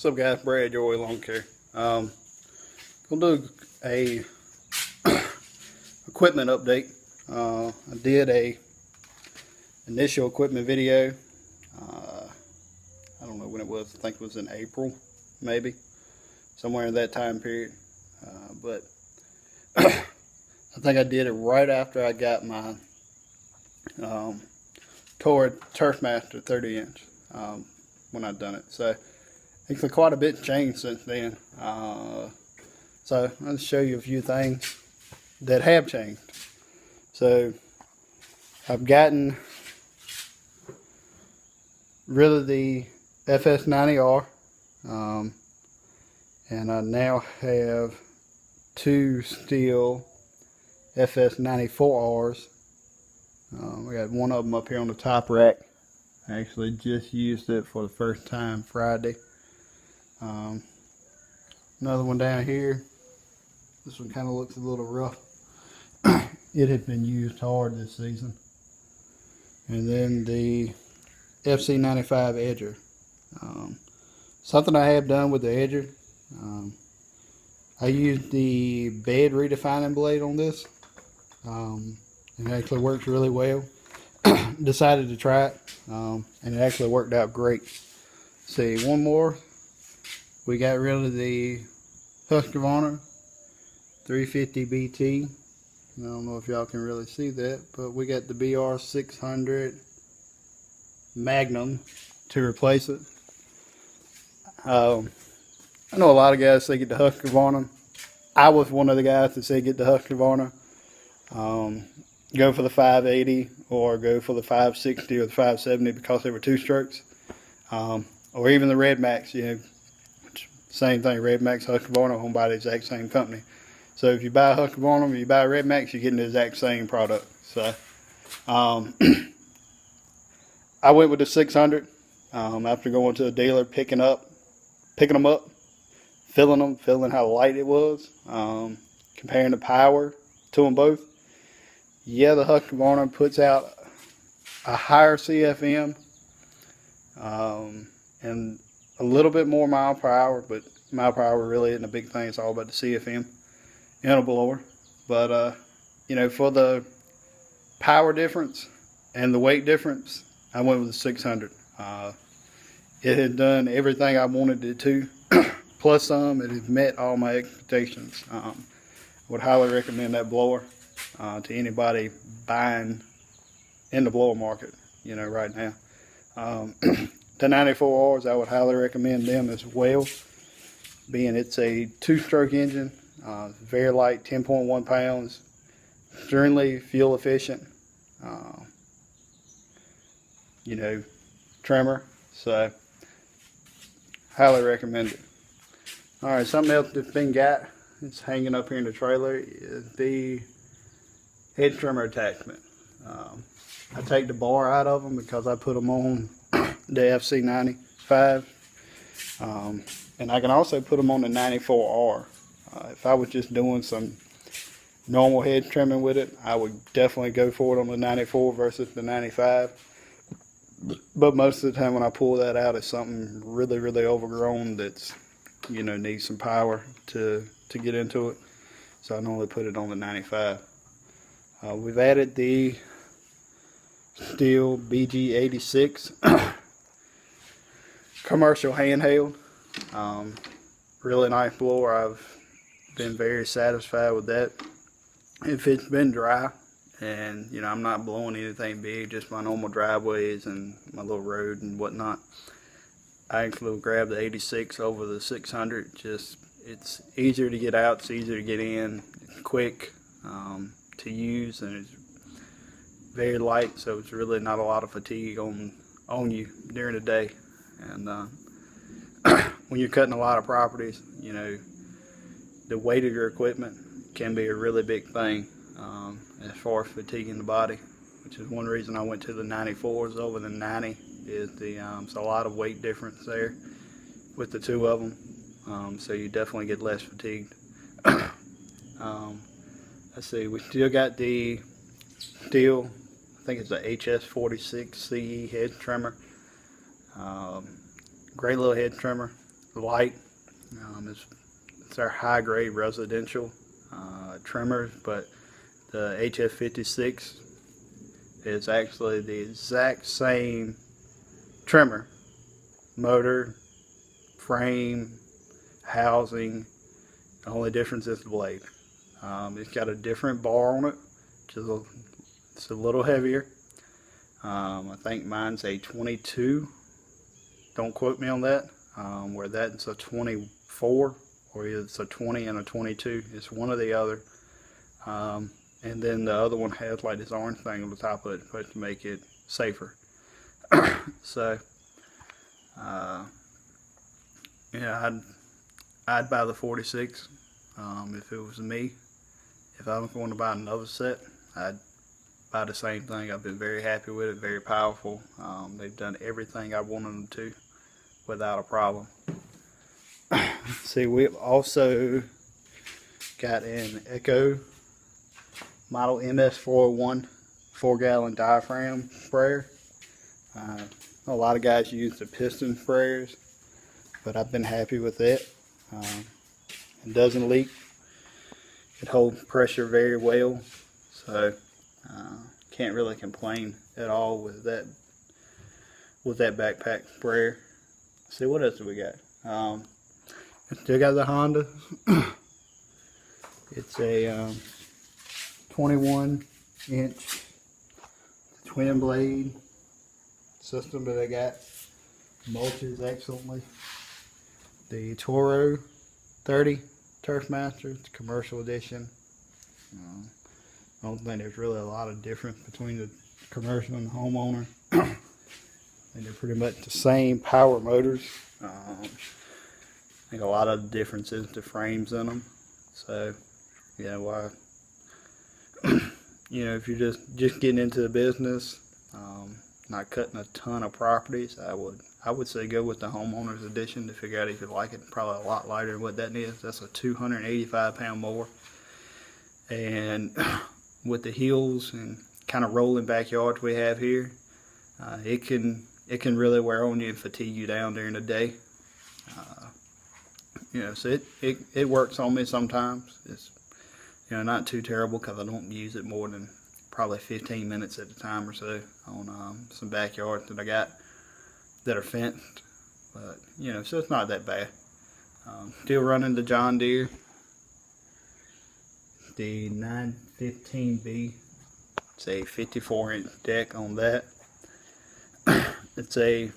What's up, guys? Brad, your lawn care. Gonna do a equipment update. I did a initial equipment video. I don't know when it was. I think it was in April, maybe somewhere in that time period. But I think I did it right after I got my Turfmaster 30-inch when I'd done it. So actually quite a bit changed since then. So I'll show you a few things that have changed. So I've gotten rid of the FS90R, and I now have two Stihl FS94Rs. We got one of them up here on the top rack. I actually just used it for the first time Friday. Another one down here. This one kind of looks a little rough. It had been used hard this season. And then the FC95 Edger. Something I have done with the Edger. I used the bed redefining blade on this. It actually works really well. Decided to try it, and it actually worked out great. See, one more. We got rid of the Husqvarna 350 BT. I don't know if y'all can really see that, but we got the BR600 Magnum to replace it. I know a lot of guys say get the Husqvarna. I was one of the guys that said get the Husqvarna. Go for the 580 or go for the 560 or the 570 because they were two strokes. Or even the Red Max, you know, same thing. Red Max, Husqvarna, owned by the exact same company. So if you buy a Husqvarna or you buy a Red Max, you're getting the exact same product. So I went with the 600 after going to a dealer, picking them up, feeling how light it was, comparing the power to them both. Yeah, the Husqvarna puts out a higher CFM and a little bit more mile per hour, but mile per hour really isn't a big thing. It's all about the CFM in a blower. But you know, for the power difference and the weight difference, I went with the 600. It had done everything I wanted it to, plus some. It has met all my expectations. Would highly recommend that blower to anybody buying in the blower market, you know, right now. The 94Rs, I would highly recommend them as well, being it's a two-stroke engine, very light, 10.1 pounds, extremely fuel efficient, you know, trimmer. So highly recommend it. All right, something else that's been got, it's hanging up here in the trailer, is the head trimmer attachment. I take the bar out of them because I put them on the FC95, and I can also put them on the 94R. If I was just doing some normal head trimming with it, I would definitely go for it on the 94 versus the 95. But most of the time when I pull that out, it's something really, really overgrown that's, you know, needs some power to get into it. So I normally put it on the 95. We've added the Stihl BG86 commercial handheld. Really nice blower. I've been very satisfied with that. If it's been dry and, you know, I'm not blowing anything big, just my normal driveways and my little road and whatnot, I actually will grab the 86 over the 600. Just, it's easier to get out, it's easier to get in, it's quick to use, and it's very light, so it's really not a lot of fatigue on you during the day. And when you're cutting a lot of properties, you know, the weight of your equipment can be a really big thing as far as fatiguing the body, which is one reason I went to the 94s over the 90. Is it's a lot of weight difference there with the two of them, so you definitely get less fatigued. Let's see, we still got the Stihl, I think it's a HS46 CE head trimmer. Great little head trimmer. light. It's our high grade residential trimmers, but the HF56 is actually the exact same trimmer, motor, frame, housing. The only difference is the blade. It's got a different bar on it, it's a little heavier. I think mine's a 22. Don't quote me on that. Where that's a 24, or it's a 20 and a 22. It's one or the other. And then the other one has like this orange thing on the top of it, supposed to make it safer. So, yeah, I'd buy the 46 if it was me. If I was going to buy another set, I'd buy the same thing. I've been very happy with it, very powerful. They've done everything I wanted them to without a problem. See, we've also got an Echo model MS401 4-gallon diaphragm sprayer. A lot of guys use the piston sprayers, but I've been happy with it. It doesn't leak. It holds pressure very well, so can't really complain at all with that backpack sprayer. See, what else do we got? Still got the Honda. It's a 21-inch twin blade system that I got. Mulches excellently. The Toro 30 Turfmaster, it's commercial edition. I don't think there's really a lot of difference between the commercial and the homeowner. And they're pretty much the same power motors. I think a lot of the difference is the frames in them. So, yeah, why? You know, if you're just getting into the business, not cutting a ton of properties, I would say go with the homeowner's edition to figure out if you like it. Probably a lot lighter than what that is. That's a 285-pound mower, and with the hills and kind of rolling backyards we have here, it can really wear on you and fatigue you down during the day. You know, so it works on me sometimes. It's, you know, not too terrible because I don't use it more than probably 15 minutes at a time or so on some backyards that I got that are fenced. But, you know, so it's not that bad. Still running the John Deere, the 915B. It's a 54-inch deck on that. It's a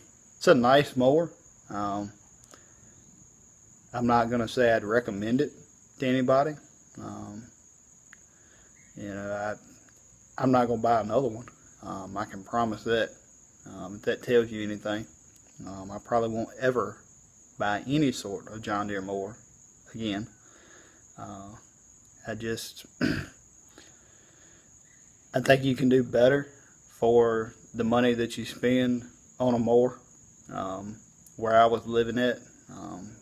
nice mower. I'm not gonna say I'd recommend it to anybody. You know, I'm not gonna buy another one. I can promise that. If that tells you anything, I probably won't ever buy any sort of John Deere mower again. I think you can do better for the money that you spend on a mower. Where I was living at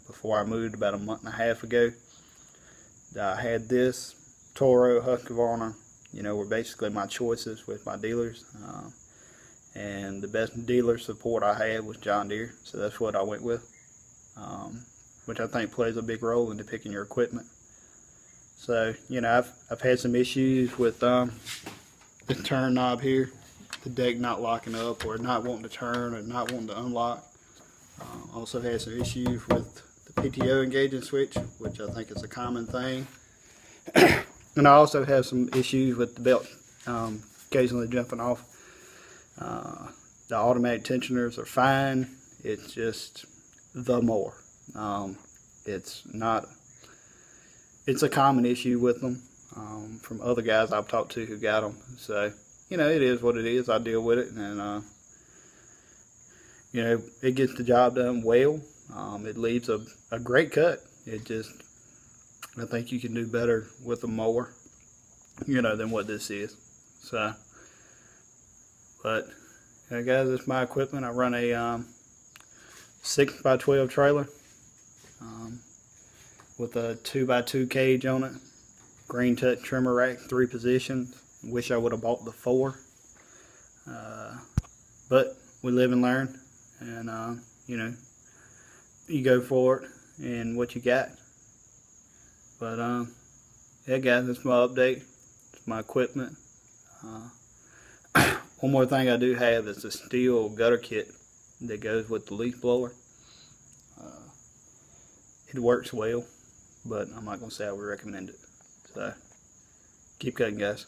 before I moved about a month and a half ago, I had this Toro, Husqvarna, you know, were basically my choices with my dealers. And the best dealer support I had was John Deere, so that's what I went with, which I think plays a big role into picking your equipment. So, you know, I've had some issues with the turn knob here, the deck not locking up, or not wanting to turn, or not wanting to unlock. Also had some issues with the PTO engaging switch, which I think is a common thing. And I also have some issues with the belt occasionally jumping off. The automatic tensioners are fine. It's just the mower. It's a common issue with them from other guys I've talked to who got them. So, you know, it is what it is. I deal with it, and you know, it gets the job done well. It leaves a great cut. I think you can do better with a mower, you know, than what this is. So, but yeah, guys, it's my equipment. I run a 6x12 trailer with a 2x2 cage on it. Green touch trimmer rack, 3 positions. Wish I would have bought the 4, but we live and learn. And you know, you go for it and what you got. But yeah guys, that's my update. It's my equipment. One more thing I do have is the Stihl gutter kit that goes with the leaf blower. It works well, but I'm not going to say I would recommend it. So keep cutting, guys.